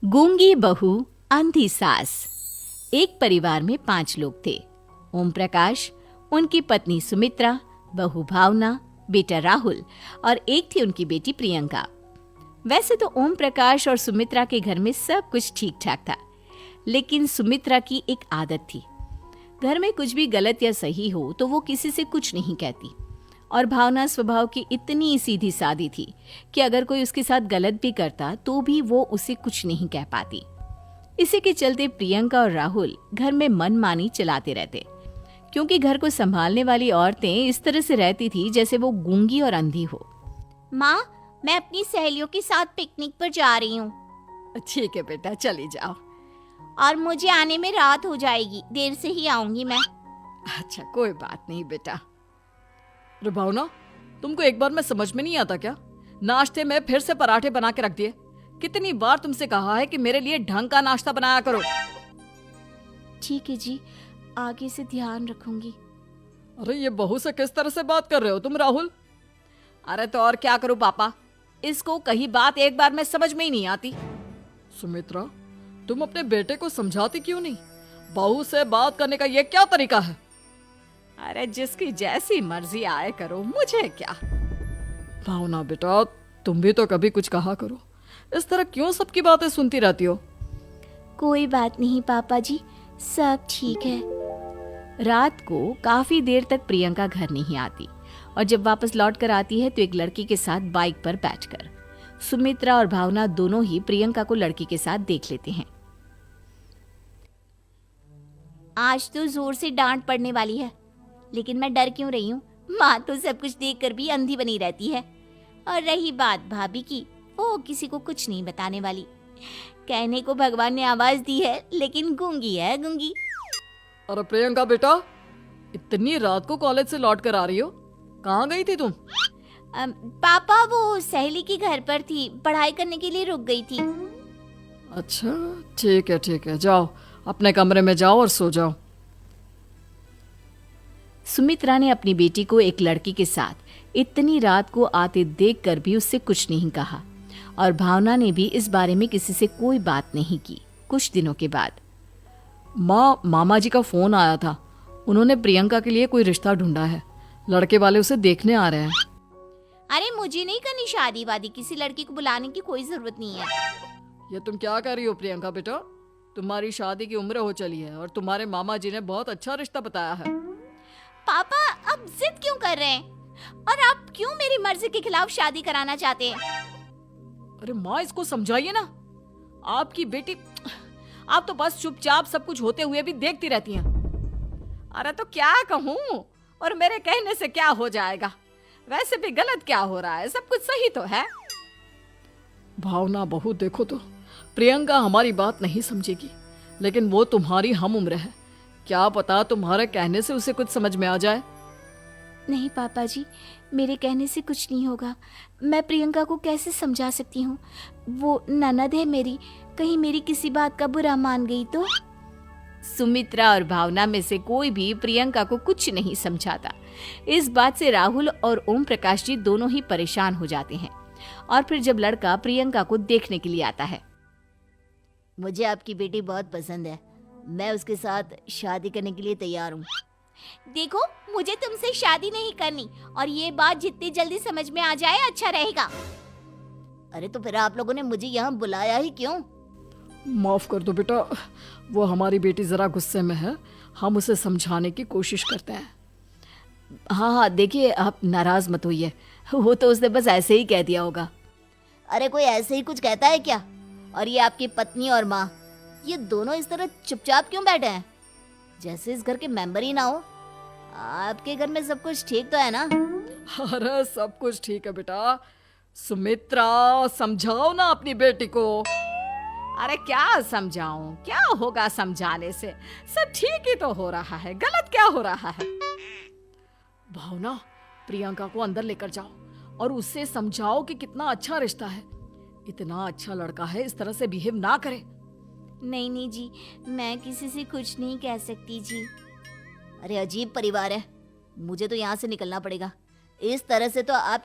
गूंगी बहू अंधी सास। एक परिवार में 5 लोग थे। ओम प्रकाश, उनकी पत्नी सुमित्रा, बहू भावना, बेटा राहुल और एक थी उनकी बेटी प्रियंका। वैसे तो ओम प्रकाश और सुमित्रा के घर में सब कुछ ठीक ठाक था, लेकिन सुमित्रा की एक आदत थी। घर में कुछ भी गलत या सही हो तो वो किसी से कुछ नहीं कहती। और भावना स्वभाव की इतनी सीधी सादी थी कि अगर कोई उसके साथ गलत भी करता तो भी वो उसे कुछ नहीं कह पाती। इसी के चलते प्रियंका और राहुल घर में मनमानी चलाते रहते, क्योंकि घर को संभालने वाली औरतें इस तरह से रहती थी जैसे वो गूंगी और अंधी हो। माँ, मैं अपनी सहेलियों के साथ पिकनिक पर जा रही हूँ। ठीक है बेटा, चली जाओ। और मुझे आने में रात हो जाएगी, देर से ही आऊंगी मैं। अच्छा, कोई बात नहीं बेटा। अरे भावना, तुमको एक बार में समझ में नहीं आता क्या? नाश्ते में फिर से पराठे बना के रख दिए। कितनी बार तुमसे कहा है कि मेरे लिए ढंग का नाश्ता बनाया करो। ठीक है जी, आगे से ध्यान रखूंगी। अरे ये बहू से किस तरह से बात कर रहे हो तुम राहुल? अरे तो और क्या करूं पापा, इसको कही बात एक बार में समझ में ही नहीं आती। सुमित्रा, तुम अपने बेटे को समझाती क्यों नहीं? बहू से बात करने का ये क्या तरीका है? अरे जिसकी जैसी मर्जी आए करो, मुझे क्या। भावना बेटा, तुम भी तो कभी कुछ कहा करो। इस तरह क्यों सबकी बातें सुनती रहती हो? कोई बात नहीं पापा जी, सब ठीक है। रात को काफी देर तक प्रियंका घर नहीं आती और जब वापस लौट कर आती है तो एक लड़की के साथ बाइक पर बैठकर। सुमित्रा और भावना दोनों ही प्रियंका को लड़की के साथ देख लेते हैं। आज तो जोर से डांट पड़ने वाली है, लेकिन मैं डर क्यों रही हूँ? माँ तो सब कुछ देखकर भी अंधी बनी रहती है। और रही बात भाभी की, वो किसी को कुछ नहीं बताने वाली। कहने को भगवान ने आवाज दी है, लेकिन गूंगी है गूंगी। अरे प्रियंका बेटा, इतनी रात को कॉलेज से लौट कर आ रही हो? कहाँ गई थी तुम? पापा, वो सहेली के घर पर थी, पढ़ाई करने के लिए रुक गई थी। अच्छा, ठीक है, जाओ अपने कमरे में जाओ और सो जाओ। सुमित्रा ने अपनी बेटी को एक लड़की के साथ इतनी रात को आते देखकर भी उससे कुछ नहीं कहा और भावना ने भी इस बारे में किसी से कोई बात नहीं की। कुछ दिनों के बाद मामा जी का फोन आया था। उन्होंने प्रियंका के लिए कोई रिश्ता ढूंढा है। लड़के वाले उसे देखने आ रहे हैं। अरे मुझे नहीं करनी शादी वादी, किसी लड़की को बुलाने की कोई जरूरत नहीं है। ये तुम क्या कर रही हो प्रियंका बेटा? तुम्हारी शादी की उम्र हो चली है और तुम्हारे मामा जी ने बहुत अच्छा रिश्ता बताया है। पापा, अब जिद क्यों कर रहे हैं? और आप क्यों मेरी मर्जी के खिलाफ शादी कराना चाहते हैं? अरे माँ, इसको समझाइए ना। आपकी बेटी, आप तो बस चुपचाप सब कुछ होते हुए भी देखती रहती हैं। अरे तो क्या कहूँ, और मेरे कहने से क्या हो जाएगा? वैसे भी गलत क्या हो रहा है, सब कुछ सही तो है। भावना बहू, देखो तो प्रियंका हमारी बात नहीं समझेगी, लेकिन वो तुम्हारी हम उम्र है। क्या पता तुम्हारे कहने से उसे कुछ समझ में आ जाए। नहीं पापा जी, मेरे कहने से कुछ नहीं होगा। मैं प्रियंका को कैसे समझा सकती हूँ? वो ननद है मेरी, कहीं मेरी किसी बात का बुरा मान गई तो? सुमित्रा और भावना में से कोई भी प्रियंका को कुछ नहीं समझाता। इस बात से राहुल और ओम प्रकाश जी दोनों ही परेशान हो जाते हैं। और फिर जब लड़का प्रियंका को देखने के लिए आता है, मुझे आपकी बेटी बहुत पसंद है, मैं उसके साथ शादी करने के लिए तैयार हूँ। देखो, मुझे तुमसे शादी नहीं करनी, और ये बात जितनी जल्दी समझ में आ जाए अच्छा रहेगा। अरे तो फिर आप लोगों ने मुझे यहाँ बुलाया ही क्यों? माफ कर दो बेटा, वो हमारी बेटी जरा गुस्से में है। हम उसे समझाने की कोशिश करते हैं। हाँ, देखिए आप नाराज मत होइए, वो तो उसने बस ऐसे ही कह दिया होगा। अरे कोई ऐसे ही कुछ कहता है क्या? और ये आपकी पत्नी और माँ, ये दोनों इस तरह चुपचाप क्यों बैठे हैं, जैसे इस घर के मेंबर ही ना हो? आपके घर में सब कुछ ठीक तो है ना? अरे सब कुछ ठीक है बेटा। सुमित्रा, समझाओ ना अपनी बेटी को। अरे क्या समझाऊं, क्या होगा समझाने से? सब ठीक ही तो हो रहा है, गलत क्या हो रहा है? भावना, प्रियंका को अंदर लेकर जाओ और उससे समझाओ कि कितना अच्छा रिश्ता है। इतना अच्छा लड़का है, इस तरह से बिहेव ना करे। नहीं जी, मैं किसी से कुछ नहीं कह सकती जी। अरे अजीब परिवार है, मुझे तो यहाँ से निकलना पड़ेगा। इस तरह से तो आप